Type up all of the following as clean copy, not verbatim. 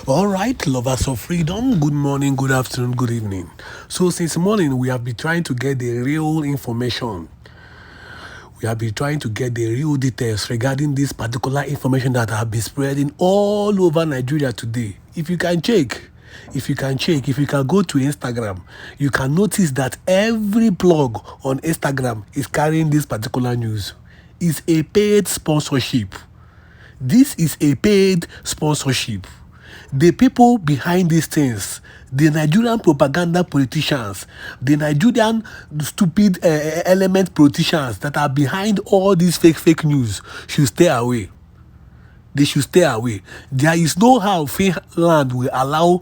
All right, lovers of freedom, good morning, good afternoon, good evening. So, since morning, we have been trying to get the real information. We have been trying to get the real details regarding this particular information that have been spreading all over Nigeria today. If you can go to Instagram, you can notice that every blog on Instagram is carrying this particular news. It's a paid sponsorship. This is a paid sponsorship. The people behind these things, the Nigerian propaganda politicians, the Nigerian stupid element politicians that are behind all these fake news should stay away. They should stay away. There is no how Finland will allow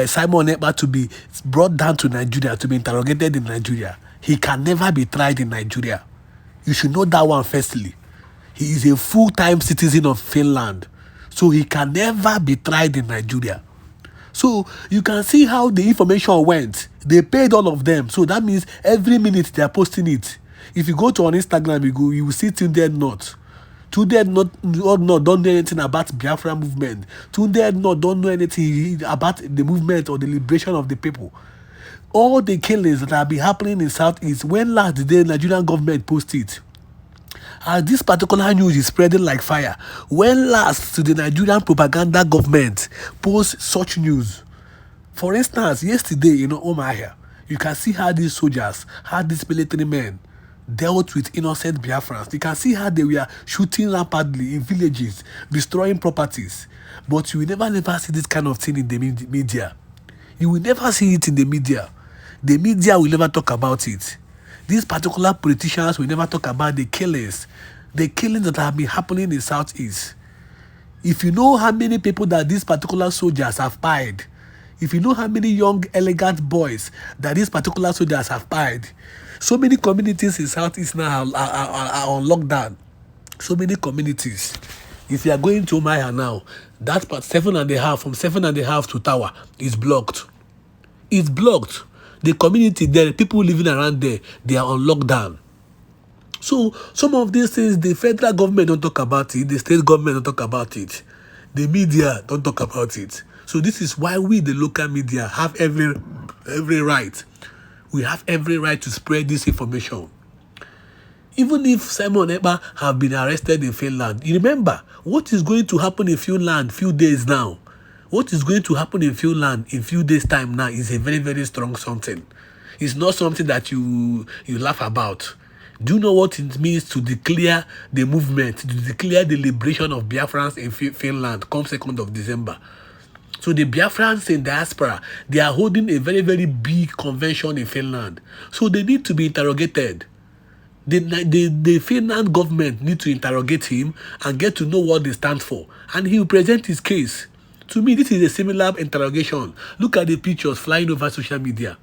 Simon Ekpa to be brought down to Nigeria, to be interrogated in Nigeria. He can never be tried in Nigeria. You should know that one firstly. He is a full-time citizen of Finland. So he can never be tried in Nigeria. So you can see how the information went. They paid all of them. So that means every minute they are posting it. If you go to on Instagram, you will see Tunde Not. Tunde Not don't know anything about Biafra movement. Tunde Not don't know anything about the movement or the liberation of the people. All the killings that have been happening in Southeast, when last did the Nigerian government post it? As this particular news is spreading like fire, when last did the Nigerian propaganda government post such news? For instance, yesterday in Omahia, you can see how these soldiers, how these military men dealt with innocent Biafrans. You can see how they were shooting rapidly in villages, destroying properties. But you will never see this kind of thing in the media. You will never see it in the media. The media will never talk about it. These particular politicians will never talk about the killings that have been happening in Southeast. If you know how many people that these particular soldiers have pied, if you know how many young, elegant boys that these particular soldiers have pied, so many communities in Southeast now are on lockdown. So many communities. If you are going to Maya now, that part 7.5, from 7.5 to Tower is blocked. It's blocked. The community there, people living around there, they are on lockdown. So some of these things, the federal government don't talk about it, the state government don't talk about it, the media don't talk about it. So this is why we, the local media, have every right. We have every right to spread this information. Even if Simon Ekpa have been arrested in Finland, you remember what is going to happen in Finland few days now. What is going to happen in Finland in few days' time now is a very, very strong something. It's not something that you laugh about. Do you know what it means to declare the movement, to declare the liberation of Biafrans in Finland come 2nd of December? So the Biafrans in diaspora, they are holding a very, very big convention in Finland. So they need to be interrogated. The Finland government need to interrogate him and get to know what they stand for. And he will present his case. To me, this is a similar interrogation. Look at the pictures flying over social media.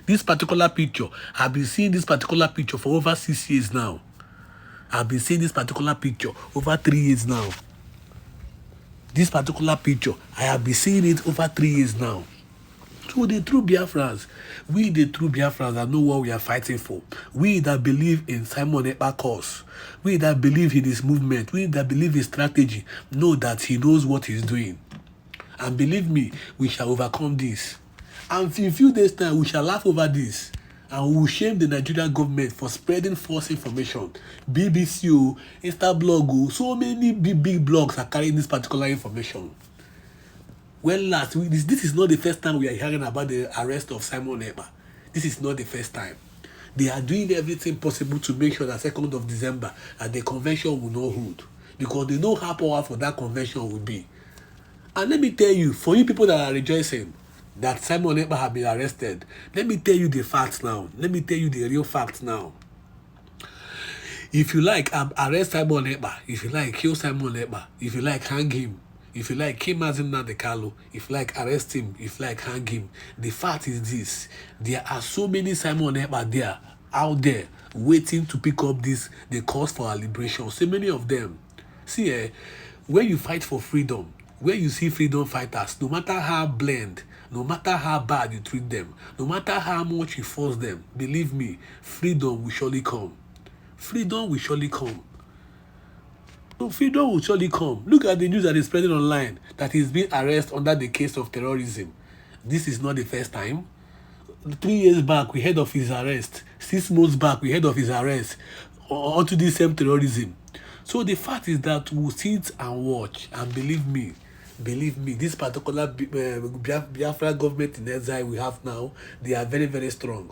This particular picture, I've been seeing this particular picture for over 6 years now. I've been seeing this particular picture over 3 years now. This particular picture, I have been seeing it over 3 years now. So the true Biafrans, we the true Biafrans that know what we are fighting for. We that believe in Simon Ekpa's cause. We that believe in his movement. We that believe his strategy. Know that he knows what he's doing. And believe me, we shall overcome this. And in a few days' time, we shall laugh over this. And we will shame the Nigerian government for spreading false information. BBC, Instablog, so many big blogs are carrying this particular information. Well, this is not the first time we are hearing about the arrest of Simon Ekpa. This is not the first time. They are doing everything possible to make sure that 2nd of December that the convention will not hold. Because they know how powerful that convention will be. And let me tell you, for you people that are rejoicing that Simon Ekpa have been arrested, let me tell you the facts now. Let me tell you the real facts now. If you like, arrest Simon Ekpa. If you like, kill Simon Ekpa. If you like, hang him. If you like, kill Mazin Nadekalo. If you like, arrest him. If you like, hang him. The fact is this. There are so many Simon Ekpa there, out there, waiting to pick up the cause for our liberation. So many of them. See, when you fight for freedom, when you see freedom fighters, no matter how bland, no matter how bad you treat them, no matter how much you force them, believe me, freedom will surely come. Freedom will surely come. So freedom will surely come. Look at the news that is spreading online that he's being arrested under the case of terrorism. This is not the first time. 3 years back, we heard of his arrest. 6 months back, we heard of his arrest onto this same terrorism. So the fact is that we'll sit and watch, and believe me, this particular Biafra government in exile we have now, they are very, very strong.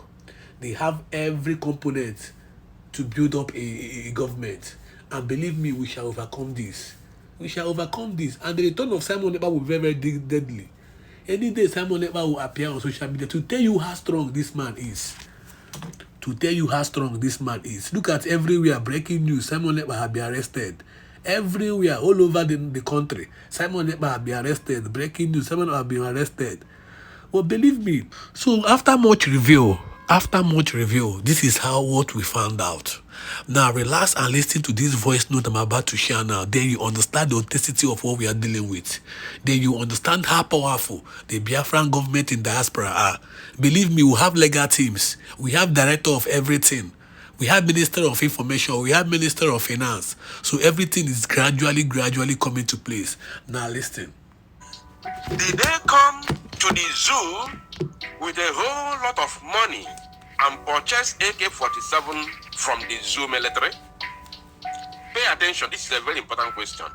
They have every component to build up a government. And believe me, we shall overcome this. We shall overcome this. And the return of Simon Ekpa will be very, very deadly. Any day Simon Ekpa will appear on social media to tell you how strong this man is. To tell you how strong this man is. Look at everywhere, breaking news, Simon Ekpa has been arrested. Everywhere, all over the country, Simon Ekpa has been arrested. Breaking news, Simon Ekpa has been arrested. Well, believe me. So after much review, this is what we found out. Now relax and listen to this voice note I'm about to share now. Then you understand the authenticity of what we are dealing with. Then you understand how powerful the Biafran government in diaspora are. Believe me, we have legal teams. We have director of everything. We have Minister of Information. We have Minister of Finance. So everything is gradually coming to place. Now listen. Did they come to the zoo with a whole lot of money and purchase AK-47 from the zoo military? Pay attention, this is a very important question.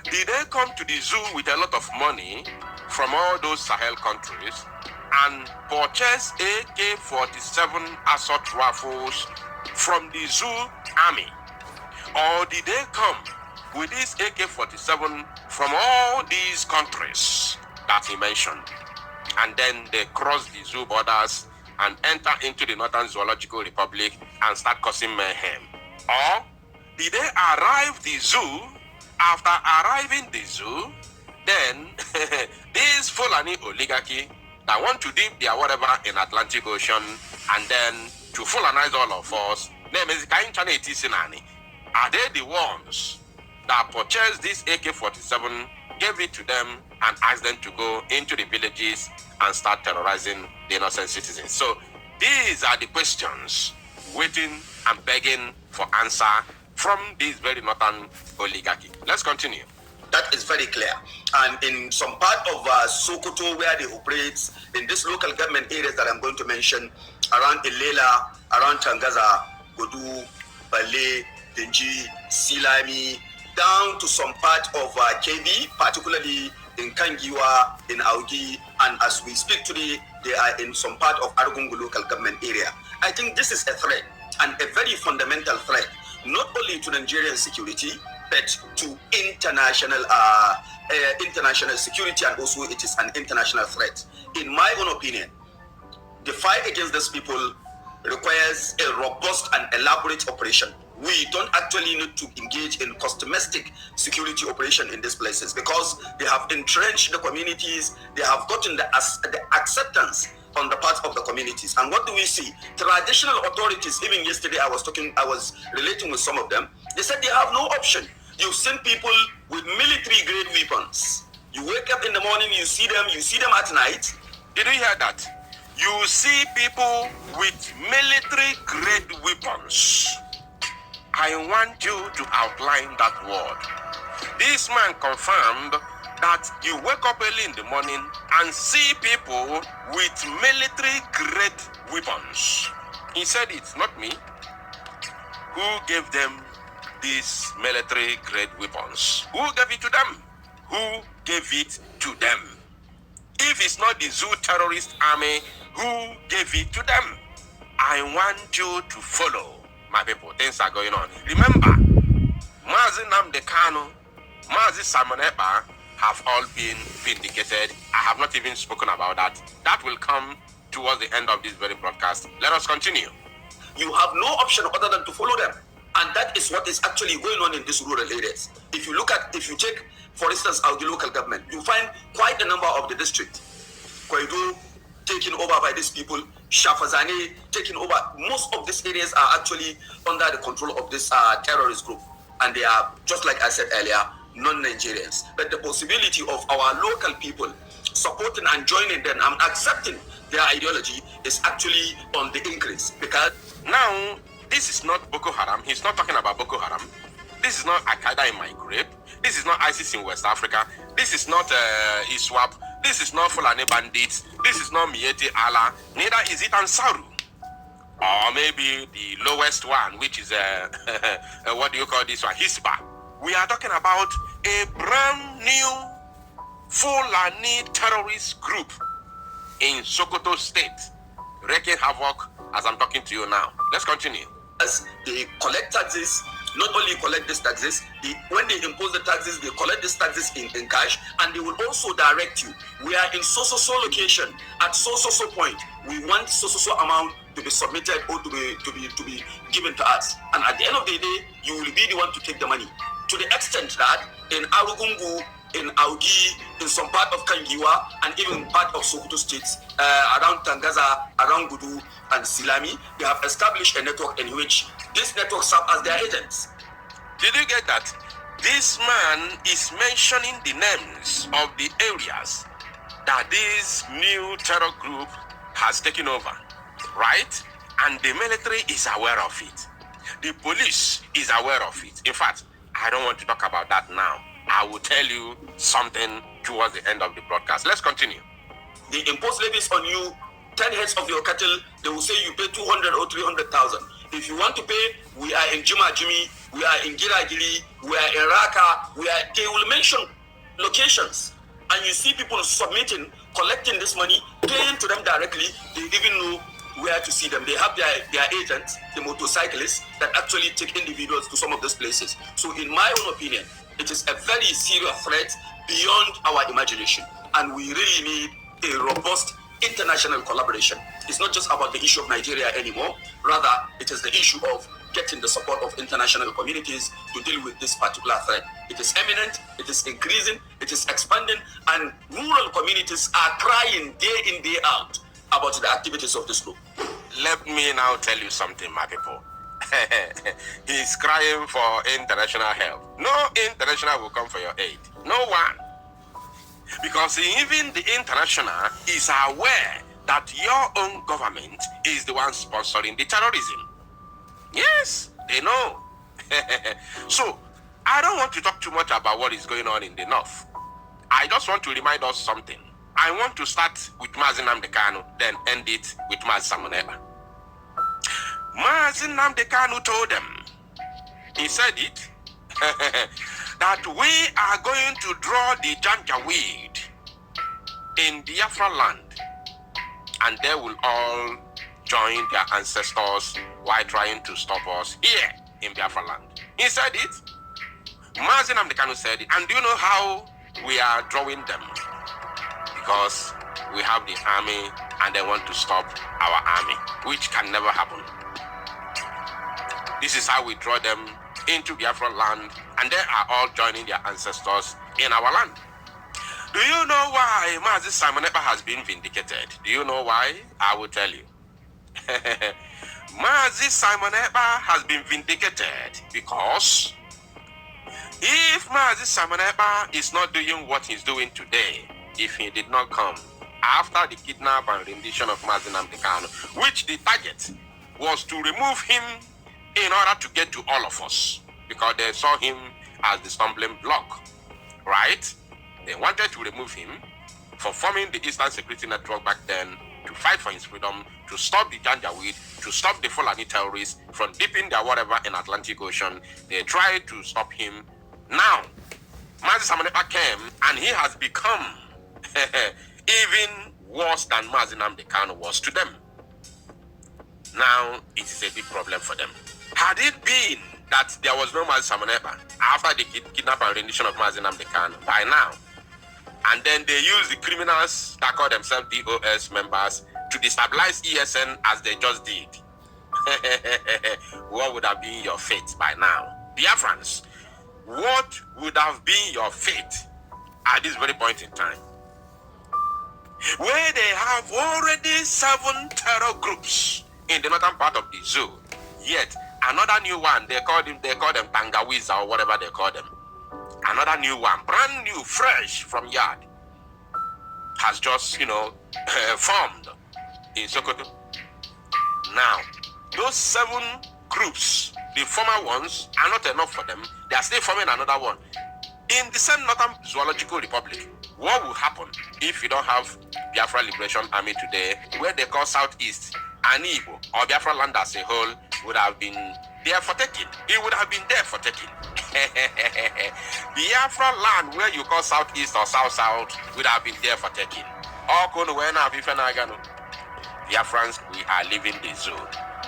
Did they come to the zoo with a lot of money from all those Sahel countries and purchase AK-47 assault rifles from the zoo army? Or did they come with this AK-47 from all these countries that he mentioned, and then they cross the zoo borders and enter into the Northern Zoological Republic and start causing mayhem? Or did they arrive the zoo? After arriving the zoo, then this Fulani oligarchy that want to dip their whatever in Atlantic Ocean and then to Fulanize all of us, are they the ones that purchased this AK-47, gave it to them, and asked them to go into the villages and start terrorizing the innocent citizens? So these are the questions waiting and begging for answer from this very northern oligarchy. Let's continue. That is very clear. And in some part of Sokoto, where they operate, in these local government areas that I'm going to mention, around Ilela, around Tangaza, Godu, Bale, Denji, Silami, down to some part of KB, particularly in Kangiwa, in Augi, and as we speak today, they are in some part of Argungu local government area. I think this is a threat, and a very fundamental threat, not only to Nigerian security, but to international security, and also it is an international threat. In my own opinion, the fight against these people requires a robust and elaborate operation. We don't actually need to engage in customized security operation in these places, because they have entrenched the communities, they have gotten the acceptance on the part of the communities. And what do we see? Traditional authorities, even yesterday I was relating with some of them, they said they have no option. You've seen people with military grade weapons. You wake up in the morning, you see them at night. Did you hear that? You see people with military grade weapons. I want you to outline that word. This man confirmed that you wake up early in the morning and see people with military grade weapons. He said it's not me. Who gave them these military grade weapons? Who gave it to them? Who gave it to them? If it's not the zoo terrorist army, who gave it to them? I want you to follow. My people, things are going on. Remember, Mazi Nnamdi Kanu, Mazi Simon Ekpa have all been vindicated. I have not even spoken about that. That will come towards the end of this very broadcast. Let us continue. You have no option other than to follow them. And that is what is actually going on in these rural areas. If you take, for instance, our local government, you find quite a number of the district. Kwaido taken over by these people, Shafazane taken over. Most of these areas are actually under the control of this terrorist group. And they are, just like I said earlier, non-Nigerians. But the possibility of our local people supporting and joining them and accepting their ideology is actually on the increase. Because now, this is not Boko Haram. He's not talking about Boko Haram. This is not Al-Qaeda in my grave. This is not ISIS in West Africa. This is not ISWAP. This is not Fulani bandits. This is not Mieti Allah. Neither is it Ansaru. Or maybe the lowest one, which is, what do you call this one? Hisba. We are talking about a brand new Fulani terrorist group in Sokoto State, wreaking havoc as I'm talking to you now. Let's continue. As they collect taxes, not only collect these taxes, when they impose the taxes, they collect these taxes in cash, and they will also direct you. We are in so location at so point. We want so amount to be submitted or to be given to us. And at the end of the day, you will be the one to take the money. To the extent that in Arugungu, in Audi, in some part of Kangiwa, and even part of Sokoto states, around Tangaza, around Gudu, and Silami, they have established a network in which this network serve as their agents. Did you get that? This man is mentioning the names of the areas that this new terror group has taken over, right? And the military is aware of it. The police is aware of it. In fact, I don't want to talk about that now. I will tell you something towards the end of the broadcast. Let's continue. They impose levies on you, 10 heads of your cattle, they will say you pay 200 or 300,000. If you want to pay, we are in Juma Jumi, we are in Giragili, we are in Raka, they will mention locations. And you see people submitting, collecting this money, paying to them directly. They even know where to see them. They have their agents, the motorcyclists, that actually take individuals to some of those places. So in my own opinion, it is a very serious threat beyond our imagination. And we really need a robust international collaboration. It's not just about the issue of Nigeria anymore. Rather, it is the issue of getting the support of international communities to deal with this particular threat. It is imminent, it is increasing, it is expanding, and rural communities are crying day in, day out about the activities of this group. Let me now tell you something, my people. He's crying for international help. No international will come for your aid. No one. Because even the international is aware that your own government is the one sponsoring the terrorism. Yes, they know. So, I don't want to talk too much about what is going on in the north. I just want to remind us something. I want to start with Mazi Nnamdi Kanu, then end it with Mazi Simon Ekpa. Mazi Nnamdi Kanu told them, he said it, that we are going to draw the Janjaweed in Biafra land, and they will all join their ancestors while trying to stop us here in Biafra land. He said it. Mazi Nnamdi Kanu said it. And do you know how we are drawing them? Because we have the army and they want to stop our army, which can never happen. This is how we draw them into Biafra land, and they are all joining their ancestors in our land. Do you know why Mazi Simon Ekpa has been vindicated? Do you know why? I will tell you. Mazi Simon Ekpa has been vindicated because if Mazi Simon Ekpa is not doing what he's doing today, if he did not come after the kidnap and rendition of Mazi Nnamdi Kanu, which the target was to remove him in order to get to all of us, because they saw him as the stumbling block, right? They wanted to remove him for forming the Eastern Security Network back then, to fight for his freedom, to stop the Janjaweed, to stop the Fulani terrorists from dipping their whatever in Atlantic Ocean. They tried to stop him. Now, Mazi Simon Ekpa came, and he has become even worse than Mazi Nnamdi Kanu was to them. Now, it is a big problem for them. Had it been that there was no Mazi Simon Ekpa after the kidnap and rendition of Mazi Nnamdi Kanu by now, and then they use the criminals that call themselves DOS members to destabilize ESN as they just did, what would have been your fate by now? Biafrans, what would have been your fate at this very point in time? Where they have already 7 terror groups in the northern part of the zoo, yet another new one, they call them Tangawiza or whatever they call them. Another new one, brand new, fresh from yard, has just, formed in Sokoto. Now, those 7 groups the former ones are not enough for them. They are still forming another one. In the same Northern Zoological Republic, what will happen if you don't have Biafra Liberation Army today, where they call Southeast, and Igbo, or Biafra land as a whole, would have been there for taking. It would have been there for taking. Biafra land, where you call Southeast or South-South, would have been there for taking. Biafrans, we are leaving the zoo.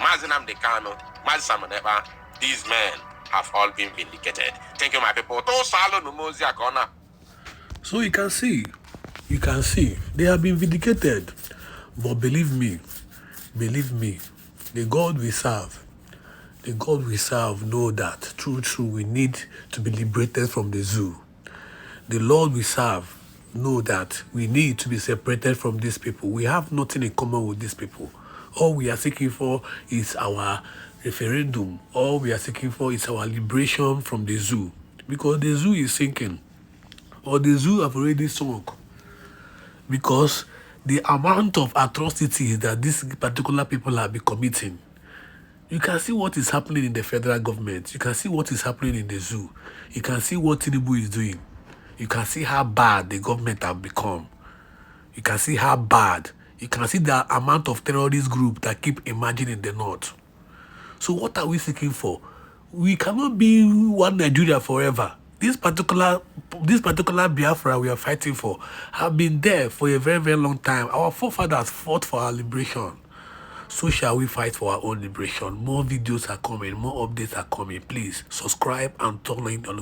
Mazinam Dekano, Mazisamaneba, these men have all been vindicated. Thank you, my people. So you can see, they have been vindicated. But believe me, the God we serve know that true, we need to be liberated from the zoo. The Lord we serve know that we need to be separated from these people. We have nothing in common with these people. All we are seeking for is our referendum. All we are seeking for is our liberation from the zoo. Because the zoo is sinking. Or the zoo have already sunk. Because the amount of atrocities that these particular people have been committing. You can see what is happening in the federal government. You can see what is happening in the zoo. You can see what Tinubu is doing. You can see how bad the government have become. You can see how bad. You can see the amount of terrorist groups that keep emerging in the north. So what are we seeking for? We cannot be one Nigeria forever. This particular Biafra we are fighting for have been there for a very, very long time. Our forefathers fought for our liberation. So shall we fight for our own liberation. More videos are coming. More updates are coming. Please subscribe and turn on